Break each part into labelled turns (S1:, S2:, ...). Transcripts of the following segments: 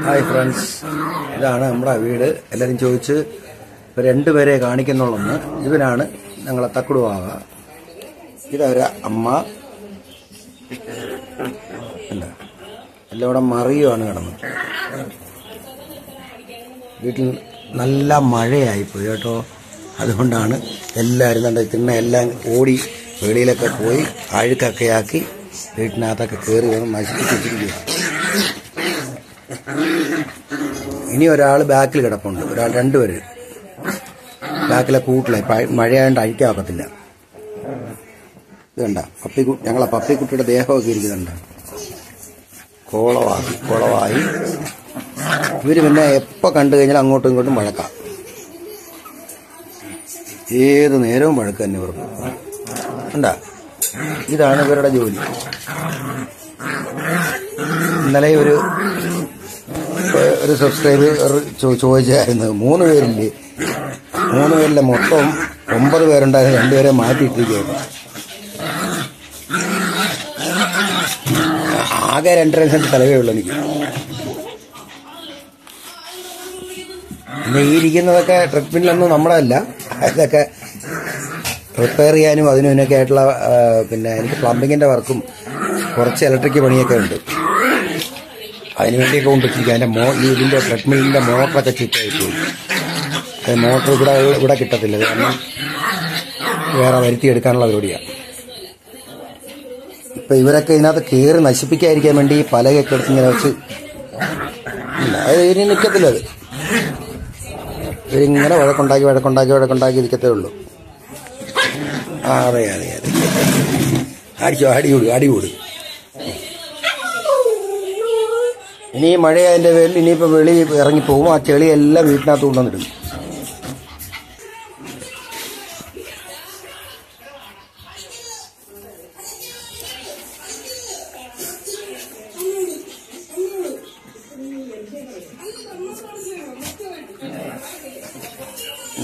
S1: Hi friends, ഇതാണ് നമ്മുടെ വീട്. എല്ലാവരും ചോദിച്ച് ഇപ്പോൾ രണ്ടുപേരെ കാണിക്കുന്നുള്ളൊന്ന്. ഇവനാണ് ഞങ്ങളെ തക്കുടുവാക. ഇതൊരു അമ്മ. അല്ല, എല്ലാം ഇവിടെ മറിയുവാണ് കിടന്നത്. വീട്ടിൽ നല്ല മഴയായിപ്പോയി കേട്ടോ. അതുകൊണ്ടാണ് എല്ലാവരും കണ്ട തിണ്ണ എല്ലാം ഓടി വെളിയിലൊക്കെ പോയി അഴുക്കൊക്കെ ആക്കി വീട്ടിനകത്തൊക്കെ കയറി വന്ന് നശിപ്പിച്ചിരിക്കുക. ഇനി ഒരാൾ ബാക്കിൽ കിടപ്പുണ്ട്, രണ്ടുപേര് ബാക്കിലെ കൂട്ടിലെ മഴയായതുകൊണ്ട് അഴിക്കാക്കത്തില്ല. ഇത് കണ്ട ഞങ്ങളെ പപ്പിക്കുട്ടിയുടെ ദേഹമൊക്കെ ഇരിക്കുന്നുണ്ട്. കുളമായി ഇവര് പിന്നെ എപ്പോൾ കണ്ടു കഴിഞ്ഞാൽ അങ്ങോട്ടും ഇങ്ങോട്ടും വഴക്കാം. ഏത് നേരവും വഴക്ക് തന്നെ ഇവർക്ക്. കണ്ടാ, ഇതാണ് ഇവരുടെ ജോലി. ഇന്നലെ ഒരു സബ്സ്ക്രൈബർ ചോദിച്ചായിരുന്നു, 3 പേരില്ലേ, 3 പേരിലെ മൊത്തം 9 പേരുണ്ടായിരുന്നു, 2 പേരെ മാറ്റിയിട്ടിരിക്കുകയായിരുന്നു. ആകെ 2.5 സെന്റ് തലവേ ഉള്ളൂ എനിക്ക്. പിന്നെ ഈ ഇരിക്കുന്നതൊക്കെ ട്രെഡ്മില്ലൊന്നും നമ്മുടെ അല്ല, ഇതൊക്കെ റിപ്പയർ ചെയ്യാനും അതിനും ഇതിനൊക്കെ ആയിട്ടുള്ള പിന്നെ എനിക്ക് പ്ലംബിങ്ങിന്റെ വർക്കും കുറച്ച് ഇലക്ട്രിക് പണിയൊക്കെ ഉണ്ട്. അതിന് വേണ്ടിയൊക്കെ കൊണ്ടിരിക്കുക. അതിന്റെ ഇതിന്റെ ട്രെഡ്മില്ലിന്റെ മോട്ടറൊക്കെ ചീത്തയായി പോയി. അത് മോട്ടർ ഇവിടെ കിട്ടത്തില്ല, കാരണം വേറെ വരുത്തിയെടുക്കാനുള്ള പരിപാടിയാണ്. ഇപ്പൊ ഇവരൊക്കെ ഇതിനകത്ത് കയറി നശിപ്പിക്കാതിരിക്കാൻ വേണ്ടി പലകൊക്കെ എടുത്ത് ഇങ്ങനെ വെച്ച് അത് ഇനി നിൽക്കത്തില്ല. അത് ഇവരിങ്ങനെ വഴക്കുണ്ടാക്കി ഇരിക്കത്തേ ഉള്ളൂ. അതെ അടികൂട്. ഇനി മഴയതിന്റെ പേരിൽ ഇനിയിപ്പോ വെളി ഇറങ്ങിപ്പോകും. ആ ചെളിയെല്ലാം വീട്ടിനകത്ത് കൊണ്ടുവന്നിടും.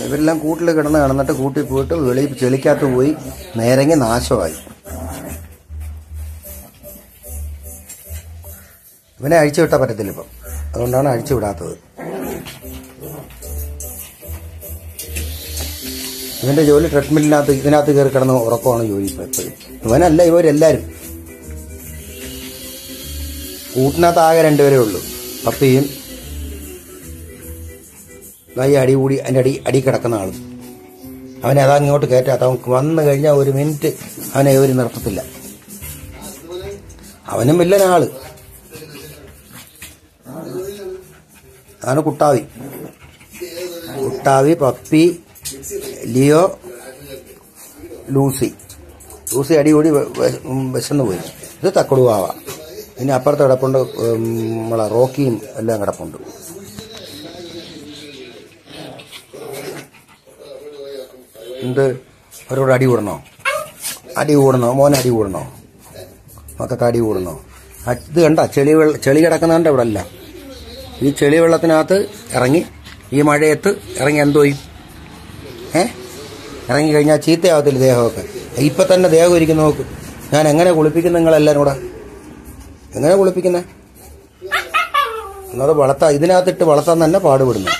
S1: ഇവരെല്ലാം കൂട്ടിൽ കിടന്നിട്ട് കൂട്ടി പോയിട്ട് വെളി ചെളിക്കകത്ത് പോയി നേരങ്ങി നാശമായി. ഇവനെ അഴിച്ചു വിട്ടാൽ പറ്റത്തില്ല ഇപ്പം, അതുകൊണ്ടാണ് അഴിച്ചു വിടാത്തത്. ഇവന്റെ ജോലി ഇതിനകത്ത് കയറി കിടന്ന് ഉറക്കമാണ് ജോലി. ഇപ്പം എപ്പോഴും ഇവനല്ല, ഇവരെല്ലാരും കൂട്ടിനകത്ത് ആകെ 2 പേരേ ഉള്ളൂ, പപ്പിയും അടികൂടി അതിൻ്റെ അടി കിടക്കുന്ന ആളും. അവനെ അതാ ഇങ്ങോട്ട് കയറ്റാത്ത. അവൻ വന്നു കഴിഞ്ഞാൽ 1 മിനിറ്റ് അവനെ ഒരു നിർത്തത്തില്ല. അവനും വില്ലനാള്. അതാണ് കുട്ടാവി, പപ്പി, ലിയോ, ലൂസി അടികൂടി വിശന്നു പോയി. ഇത് തക്കുടുവാവ. ഇനി അപ്പുറത്ത് കിടപ്പുണ്ട് നമ്മളെ റോക്കിയും എല്ലാം കിടപ്പുണ്ട്. എന്ത് അവരോട് അടി കൂടണോ? മോനെ അടി കൂടണോ? മക്കൾക്ക് അടി കൂടണോ? ഇത് കണ്ട ചെളി കിടക്കുന്നുണ്ട് ഇവിടെ അല്ല. ഈ ചെളി വെള്ളത്തിനകത്ത് ഇറങ്ങി ഈ മഴയത്ത് ഇറങ്ങി എന്തോ ഇറങ്ങി കഴിഞ്ഞാൽ ചീത്തയാവത്തില്ല ദേഹമൊക്കെ. ഇപ്പൊ തന്നെ ദേഹം ഇരിക്കുന്ന നോക്ക്. ഞാൻ എങ്ങനെ കുളിപ്പിക്കുന്ന നിങ്ങളെല്ലാരും കൂടെ? എങ്ങനെ കുളിപ്പിക്കുന്നേ? എന്നത് ഇതിനകത്തിട്ട് വളർത്താൻ തന്നെ പാടുപെടുന്നു.